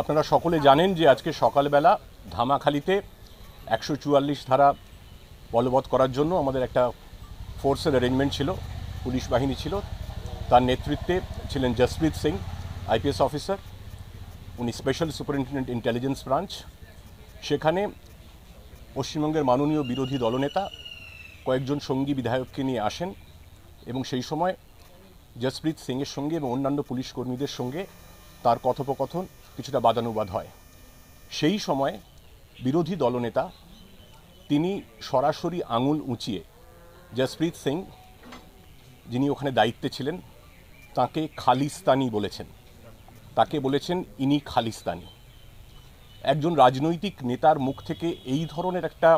আপনারা সকলে জানেন যে আজকে সকালবেলা ধামাখালিতে 144 ধারা বলবৎ করার জন্য আমাদের একটা ফোর্সের অ্যারেঞ্জমেন্ট ছিল, পুলিশ বাহিনী ছিল। তার নেতৃত্বে ছিলেন জসপ্রীত সিং, আইপিএস অফিসার, উনি স্পেশাল সুপারিনটেন্ডেন্ট ইন্টেলিজেন্স ব্রাঞ্চ। সেখানে পশ্চিমবঙ্গের মাননীয় বিরোধী দলনেতা কয়েকজন সঙ্গী বিধায়ককে নিয়ে আসেন এবং সেই সময় জসপ্রীত সিংয়ের সঙ্গে এবং অন্যান্য পুলিশ কর্মীদের সঙ্গে তার কথোপকথন কিছুটা বাদানুবাদ হয়। সেই সময় বিরোধী দলনেতা তিনি সরাসরি আঙুল উঁচিয়ে জসপ্রীত সিং, যিনি ওখানে দায়িত্বে ছিলেন, তাকে খালিস্তানি বলেছেন। তাকে বলেছেন ইনি খালিস্তানি। একজন রাজনৈতিক নেতার মুখ থেকে এই ধরনের একটা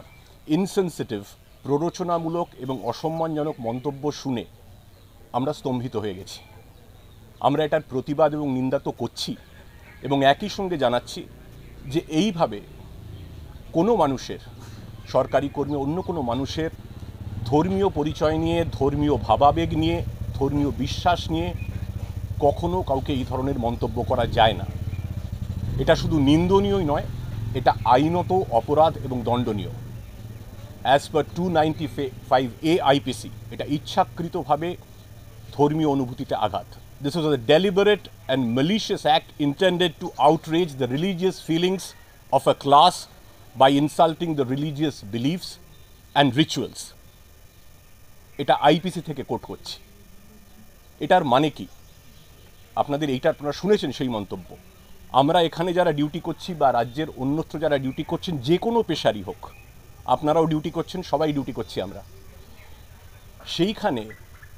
ইনসেনসিটিভ, প্ররোচনামূলক এবং অসম্মানজনক মন্তব্য শুনে আমরা স্তম্ভিত হয়ে গেছি। আমরা এটার প্রতিবাদ এবং নিন্দা তো করছি এবং একই সঙ্গে জানাচ্ছি যে এইভাবে কোনো মানুষের, সরকারি কর্মী অন্য কোনো মানুষের ধর্মীয় পরিচয় নিয়ে, ধর্মীয় ভাবাবেগ নিয়ে, ধর্মীয় বিশ্বাস নিয়ে কখনো কাউকে এই ধরনের মন্তব্য করা যায় না। এটা শুধু নিন্দনীয়ই নয়, এটা আইনত অপরাধ এবং দণ্ডনীয়। অ্যাজ পার 295A IPC এটা ইচ্ছাকৃতভাবে ধর্মীয় অনুভূতিতে আঘাত। This was a deliberate and malicious act intended to outrage the religious feelings of a class by insulting the religious beliefs and rituals. এটা আইপিসি থেকে কোট করছি। এটার মানে কি? আপনারা শুনেছেন সেই মন্তব্য। আমরা এখানে যারা ডিউটি করছি বা রাজ্যের অন্যত্র যারা ডিউটি করছেন, যে কোনো পেশারই হোক, আপনারাও ডিউটি করছেন, সবাই ডিউটি করছি আমরা। সেইখানে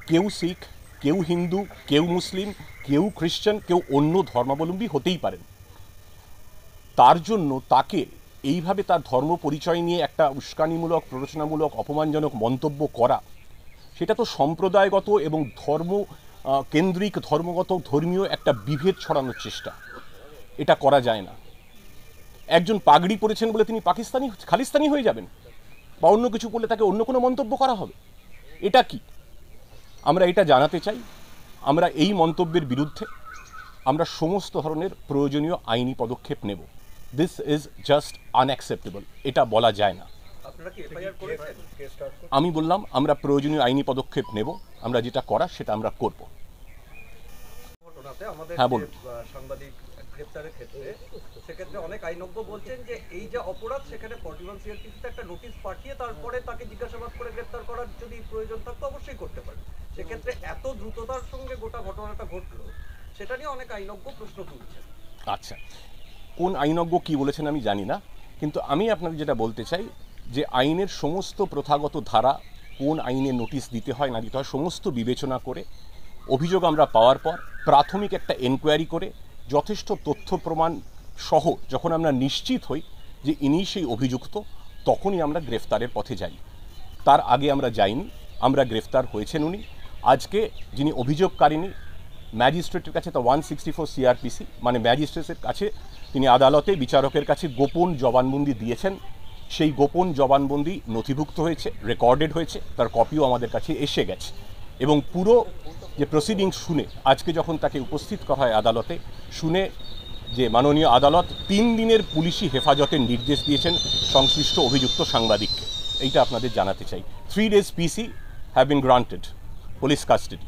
কেউ শিখ, কেউ হিন্দু, কেউ মুসলিম, কেউ খ্রিস্টান, কেউ অন্য ধর্মাবলম্বী হতেই পারেন। তার জন্য তাকে এইভাবে তার ধর্ম পরিচয় নিয়ে একটা উস্কানিমূলক, প্ররোচনামূলক, অপমানজনক মন্তব্য করা, সেটা তো সম্প্রদায়গত এবং কেন্দ্রিক ধর্মগত, ধর্মীয় একটা বিভেদ ছড়ানোর চেষ্টা। এটা করা যায় না। একজন পাগড়ি পরেছেন বলে তিনি খালিস্তানি হয়ে যাবেন, বা অন্য কিছু বলে তাকে অন্য কোনো মন্তব্য করা হবে? এটা কি? আমরা এটা জানাতে চাই। আমরা এই মন্তব্যের বিরুদ্ধে আমরা সমস্ত ধরনের প্রয়োজনীয় আইনি পদক্ষেপ নেব। This is just unacceptable. এটা বলা যায় না। আমি বললাম আমরা প্রয়োজনীয় আইনি পদক্ষেপ নেব। আমরা যেটা করার সেটা আমরা করব। হ্যাঁ, বলুন। সাংবাদিক গ্রেপ্তারের ক্ষেত্রে সেক্ষেত্রে অনেক আইনজ্ঞ বলছেন যে এই যে অপরাধ, সেখানে 41 CRPC একটা নোটিশ পাঠিয়ে তারপরে তাকে জিজ্ঞাসাবাদ করে গ্রেপ্তার করার যদি প্রয়োজন থাকতো অবশ্যই করতে পারে। সেক্ষেত্রে এত দ্রুততার সঙ্গে গোটা ঘটনাটা ঘটলো, সেটা নিয়ে অনেক আইনজ্ঞ প্রশ্ন তুলছেন। আচ্ছা, কোন আইনজ্ঞ কি বলেছেন আমি জানি না, কিন্তু আমি আপনাকে যেটা বলতে চাই যে আইনের সমস্ত প্রথাগত ধারা, কোন আইনে নোটিশ দিতে হয় না দিতে হয়, সমস্ত বিবেচনা করে অভিযোগ আমরা পাওয়ার পর প্রাথমিক একটা এনকোয়ারি করে যথেষ্ট তথ্য প্রমাণ সহ যখন আমরা নিশ্চিত হই যে ইনি সেই অভিযুক্ত, তখনই আমরা গ্রেফতারের পথে যাই। তার আগে আমরা যাইনি। আমরা গ্রেফতার হয়েছেন উনি। আজকে যিনি অভিযোগকারিনী, ম্যাজিস্ট্রেটের কাছে তা 164 CRPC, মানে ম্যাজিস্ট্রেটের কাছে তিনি আদালতে বিচারকের কাছে গোপন জবানবন্দি দিয়েছেন। সেই গোপন জবানবন্দি নথিভুক্ত হয়েছে, রেকর্ডেড হয়েছে, তার কপিও আমাদের কাছে এসে গেছে। এবং পুরো যে প্রসিডিংস শুনে আজকে যখন তাকে উপস্থিত করা হয় আদালতে, শুনে যে মাননীয় আদালত 3 দিনের পুলিশি হেফাজতের নির্দেশ দিয়েছেন সংশ্লিষ্ট অভিযুক্ত সাংবাদিককে। এইটা আপনাদের জানাতে চাই। 3 days PC have been granted police custody.